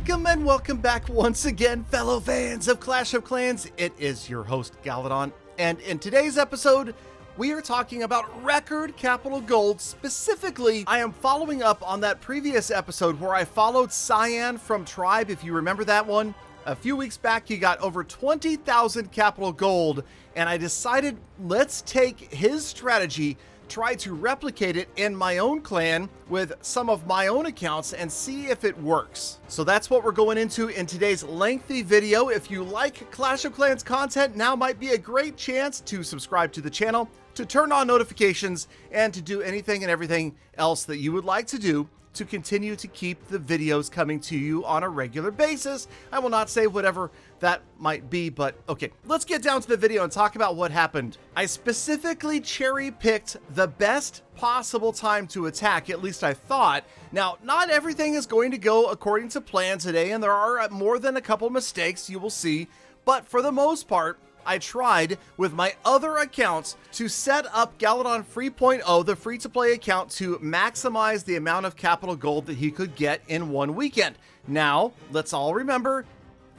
Welcome and welcome back once again, fellow fans of Clash of Clans. It is your host, Galadon, and in today's episode, we are talking about record capital gold. Specifically, I am following up on that previous episode where I followed Cyan from Tribe, if you remember that one. A few weeks back, he got over 20,000 capital gold, and I decided let's take his strategy, try to replicate it in my own clan with some of my own accounts and see if it works. So that's what we're going into in today's lengthy video. If you like Clash of Clans content, now might be a great chance to subscribe to the channel, to turn on notifications, and to do anything and everything else that you would like to do to continue to keep the videos coming to you on a regular basis. I will not say whatever that might be, but okay, let's get down to the video and talk about what happened. I specifically cherry-picked the best possible time to attack, at least I thought. Now, not everything is going to go according to plan today, and there are more than a couple mistakes you will see, but for the most part, I tried with my other accounts to set up Galadon 3.0, the free-to-play account, to maximize the amount of capital gold that he could get in one weekend. Now, let's all remember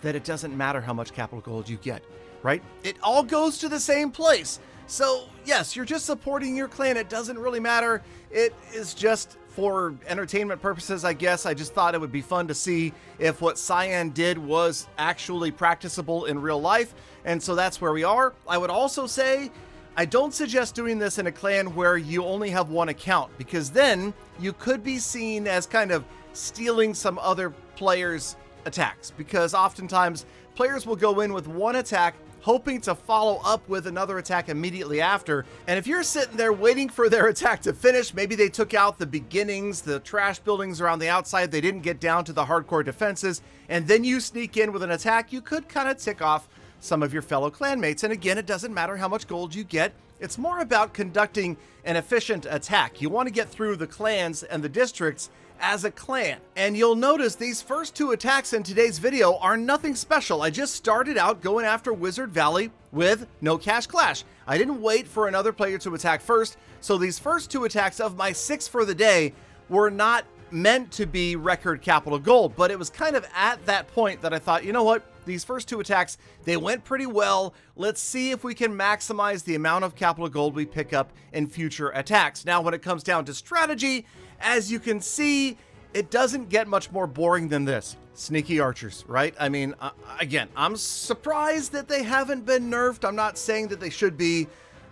that it doesn't matter how much capital gold you get, right? It all goes to the same place. So yes, you're just supporting your clan. It doesn't really matter. It is just for entertainment purposes, I guess. I just thought it would be fun to see if what Cyan did was actually practicable in real life. And so that's where we are. I would also say, I don't suggest doing this in a clan where you only have one account, because then you could be seen as kind of stealing some other players' attacks, because oftentimes players will go in with one attack hoping to follow up with another attack immediately after. And if you're sitting there waiting for their attack to finish, maybe they took out the beginnings, the trash buildings around the outside, they didn't get down to the hardcore defenses, and then you sneak in with an attack, you could kind of tick off some of your fellow clanmates. And again, it doesn't matter how much gold you get. It's more about conducting an efficient attack. You want to get through the clans and the districts as a clan. And you'll notice these first two attacks in today's video are nothing special. I just started out going after Wizard Valley with no cash clash. I didn't wait for another player to attack first. So these first two attacks of my 6 for the day were not meant to be record capital gold, but it was kind of at that point that I thought, you know what? These first two attacks, they went pretty well. Let's see if we can maximize the amount of capital gold we pick up in future attacks. Now, when it comes down to strategy, as you can see, it doesn't get much more boring than this. Sneaky archers, right? I mean, again, I'm surprised that they haven't been nerfed. I'm not saying that they should be.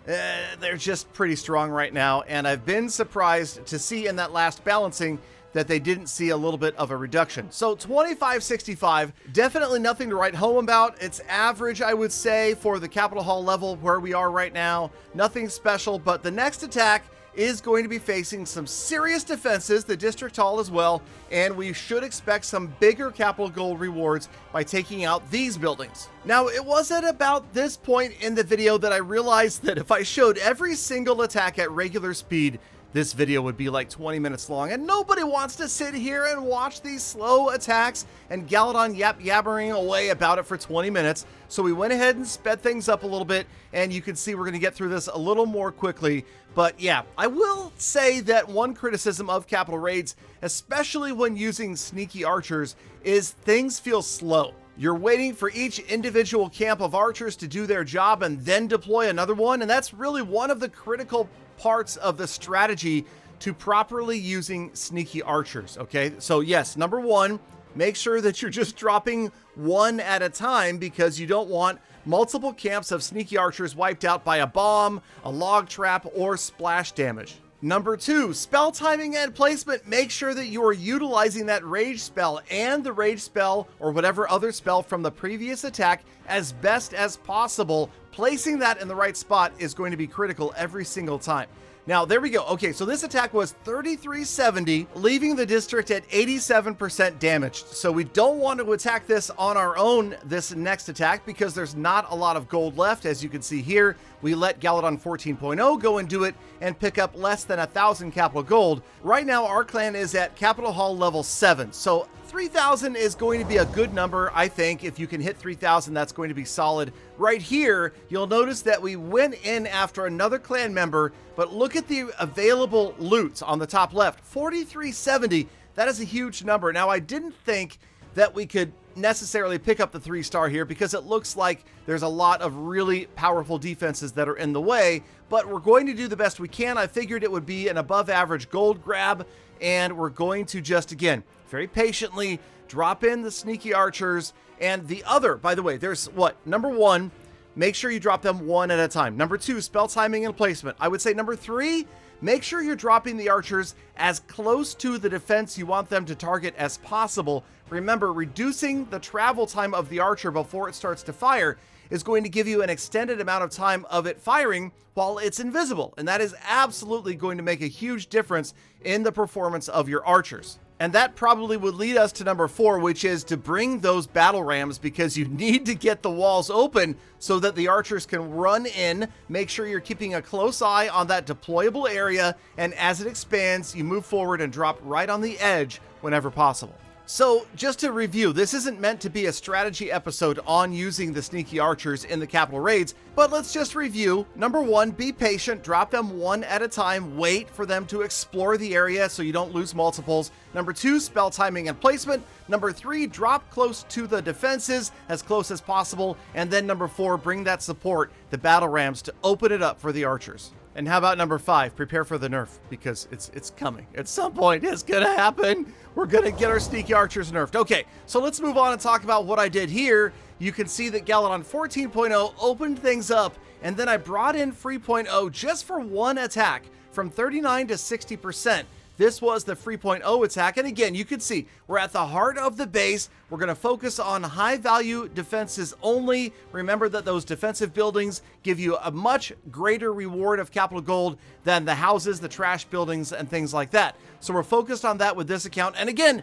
They're just pretty strong right now, and I've been surprised to see in that last balancing that they didn't see a little bit of a reduction. So 2565, definitely nothing to write home about. It's average, I would say, for the Capital Hall level where we are right now. Nothing special, but the next attack is going to be facing some serious defenses, the District Hall as well, and we should expect some bigger capital gold rewards by taking out these buildings. Now, it wasn't about this point in the video that I realized that if I showed every single attack at regular speed, this video would be like 20 minutes long, and nobody wants to sit here and watch these slow attacks and Galadon yabbering away about it for 20 minutes. So we went ahead and sped things up a little bit, and you can see we're going to get through this a little more quickly. But yeah, I will say that one criticism of capital raids, especially when using sneaky archers, is things feel slow. You're waiting for each individual camp of archers to do their job and then deploy another one, and that's really one of the critical parts of the strategy to properly using sneaky archers, okay? So yes, number one, make sure that you're just dropping one at a time, because you don't want multiple camps of sneaky archers wiped out by a bomb, a log trap, or splash damage. Number two, spell timing and placement. Make sure that you are utilizing that rage spell and the rage spell or whatever other spell from the previous attack as best as possible. Placing that in the right spot is going to be critical every single time. Now, there we go. Okay, so this attack was 3370, leaving the district at 87% damaged. So we don't want to attack this on our own, this next attack, because there's not a lot of gold left. As you can see here, we let Galadon 14.0 go and do it and pick up less than 1,000 capital gold. Right now, our clan is at Capital Hall level 7. So 3,000 is going to be a good number, I think. If you can hit 3,000, that's going to be solid. Right here, you'll notice that we went in after another clan member, but look at the available loot on the top left, 4,370. That is a huge number. Now, I didn't think that we could necessarily pick up the 3-star here because it looks like there's a lot of really powerful defenses that are in the way, but we're going to do the best we can. I figured it would be an above average gold grab, and we're going to just, again, very patiently drop in the sneaky archers. And the other, by the way, there's what? Number 1, make sure you drop them one at a time. Number 2, spell timing and placement. I would say number 3, make sure you're dropping the archers as close to the defense you want them to target as possible. Remember, reducing the travel time of the archer before it starts to fire is going to give you an extended amount of time of it firing while it's invisible. And that is absolutely going to make a huge difference in the performance of your archers. And that probably would lead us to number 4, which is to bring those battle rams, because you need to get the walls open so that the archers can run in. Make sure you're keeping a close eye on that deployable area, and as it expands, you move forward and drop right on the edge whenever possible. So just to review, this isn't meant to be a strategy episode on using the sneaky archers in the capital raids, but let's just review. Number 1, be patient, drop them one at a time, wait for them to explore the area so you don't lose multiples. Number 2, spell timing and placement. Number 3, drop close to the defenses, as close as possible. And then number 4, bring that support, the battle rams, to open it up for the archers. And how about number 5? Prepare for the nerf, because it's coming. At some point, it's gonna happen. We're gonna get our sneaky archers nerfed. Okay, so let's move on and talk about what I did here. You can see that Galadon 14.0 opened things up, and then I brought in 3.0 just for one attack from 39 to 60%. This was the 3.0 attack, and again, you can see we're at the heart of the base. We're going to focus on high-value defenses only. Remember that those defensive buildings give you a much greater reward of capital gold than the houses, the trash buildings, and things like that. So we're focused on that with this account. And again,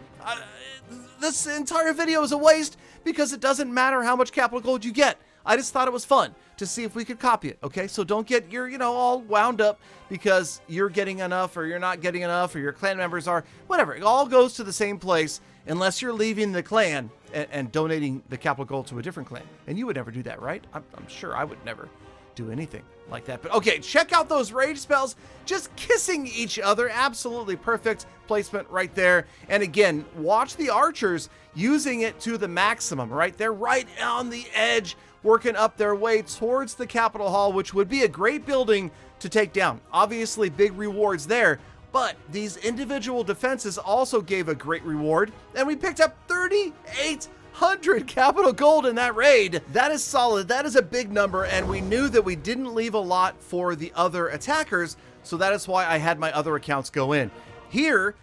this entire video is a waste because it doesn't matter how much capital gold you get. I just thought it was fun to see if we could copy it, okay? So don't get your, all wound up because you're getting enough or you're not getting enough or your clan members are, whatever. It all goes to the same place unless you're leaving the clan and donating the capital gold to a different clan. And you would never do that, right? I'm sure I would never do anything like that. But okay, check out those rage spells. Just kissing each other. Absolutely perfect placement right there. And again, watch the archers using it to the maximum, right? They're right on the edge, working up their way towards the Capitol Hall, which would be a great building to take down. Obviously, big rewards there, but these individual defenses also gave a great reward, and we picked up 3,800 capital gold in that raid. That is solid. That is a big number, and we knew that we didn't leave a lot for the other attackers, so that is why I had my other accounts go in. Here,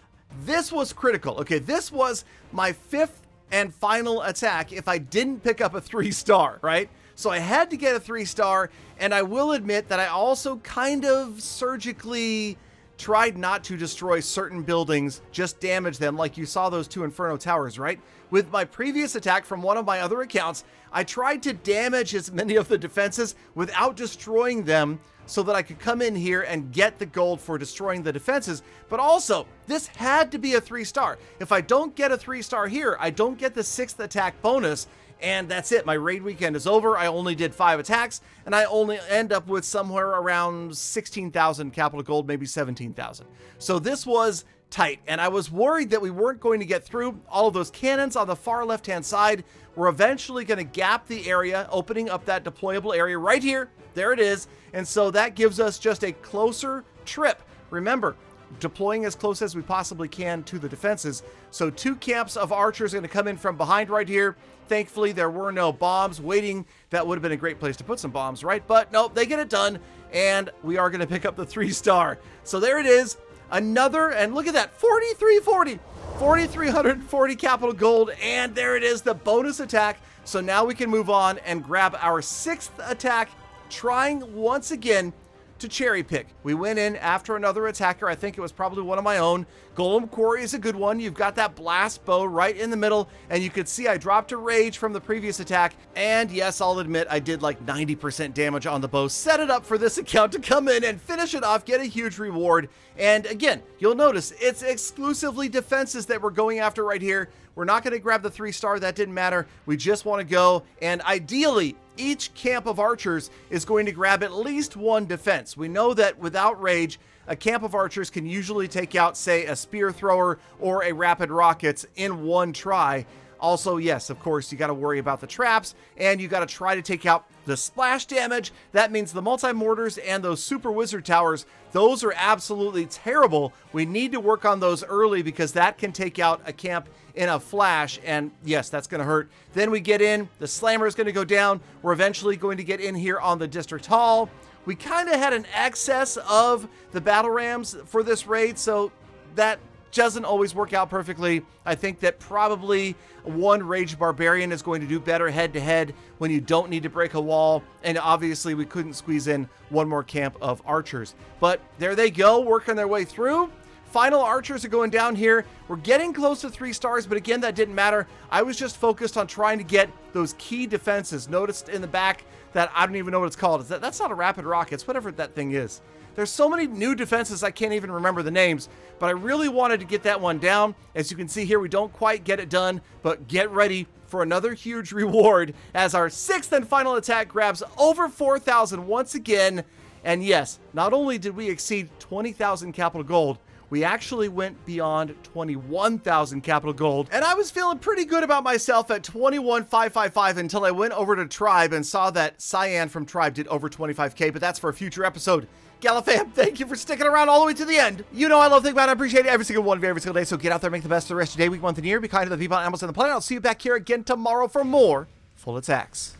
this was critical. Okay, this was my 5th and final attack if I didn't pick up a 3-star, right? So I had to get a 3-star, and I will admit that I also kind of surgically tried not to destroy certain buildings, just damage them, like you saw those 2 Inferno Towers, right? With my previous attack from one of my other accounts, I tried to damage as many of the defenses without destroying them so that I could come in here and get the gold for destroying the defenses. But also, this had to be a 3-star. If I don't get a 3-star here, I don't get the 6th attack bonus, and that's it. My raid weekend is over. I only did 5 attacks, and I only end up with somewhere around 16,000 capital gold, maybe 17,000. So this was tight, and I was worried that we weren't going to get through. All of those cannons on the far left-hand side were eventually going to gap the area, opening up that deployable area right here. There it is. And so that gives us just a closer trip. Remember, deploying as close as we possibly can to the defenses. So 2 camps of archers are going to come in from behind right here. Thankfully, there were no bombs waiting. That would have been a great place to put some bombs, right? But nope, they get it done, and we are going to pick up the 3-star. So there it is. Another, and look at that, 4,340 capital gold, and there it is, the bonus attack. So now we can move on and grab our 6th attack, trying once again to cherry pick. We went in after another attacker. I think it was probably one of my own. Golem Quarry is a good one. You've got that blast bow right in the middle, and you could see I dropped a rage from the previous attack. And yes, I'll admit I did like 90% damage on the bow. Set it up for this account to come in and finish it off, get a huge reward. And again, you'll notice it's exclusively defenses that we're going after right here. We're not going to grab the 3-star. That didn't matter. We just want to go, and ideally, each camp of archers is going to grab at least 1 defense. We know that without rage, a camp of archers can usually take out, say, a spear thrower or a rapid rockets in 1 try. Also, yes, of course, you got to worry about the traps, and you got to try to take out the splash damage. That means the multi-mortars and those super wizard towers, those are absolutely terrible. We need to work on those early because that can take out a camp in a flash, and yes, that's going to hurt. Then we get in, the slammer is going to go down. We're eventually going to get in here on the district hall. We kind of had an excess of the battle rams for this raid, so that doesn't always work out perfectly. I think that probably one Rage Barbarian is going to do better head-to-head when you don't need to break a wall, and obviously we couldn't squeeze in one more camp of archers. But there they go, working their way through. Final archers are going down here. We're getting close to 3 stars, but again, that didn't matter. I was just focused on trying to get those key defenses. Noticed in the back that I don't even know what it's called. That's not a rapid rocket, it's whatever that thing is. There's so many new defenses, I can't even remember the names, but I really wanted to get that one down. As you can see here, we don't quite get it done, but get ready for another huge reward as our 6th and final attack grabs over 4,000 once again. And yes, not only did we exceed 20,000 capital gold, we actually went beyond 21,000 capital gold. And I was feeling pretty good about myself at 21,555 until I went over to Tribe and saw that Cyan from Tribe did over 25K, but that's for a future episode. Galafam, thank you for sticking around all the way to the end. You know I love thinking about it. I appreciate every single one of you every single day. So get out there, make the best of the rest of your day, week, month, and year. Be kind to the people, animals, and the planet. I'll see you back here again tomorrow for more Full Attacks.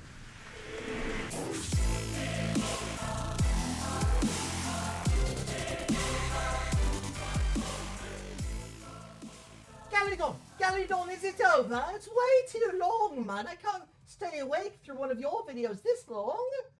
Galadon, is it over? It's way too long, man. I can't stay awake through one of your videos this long.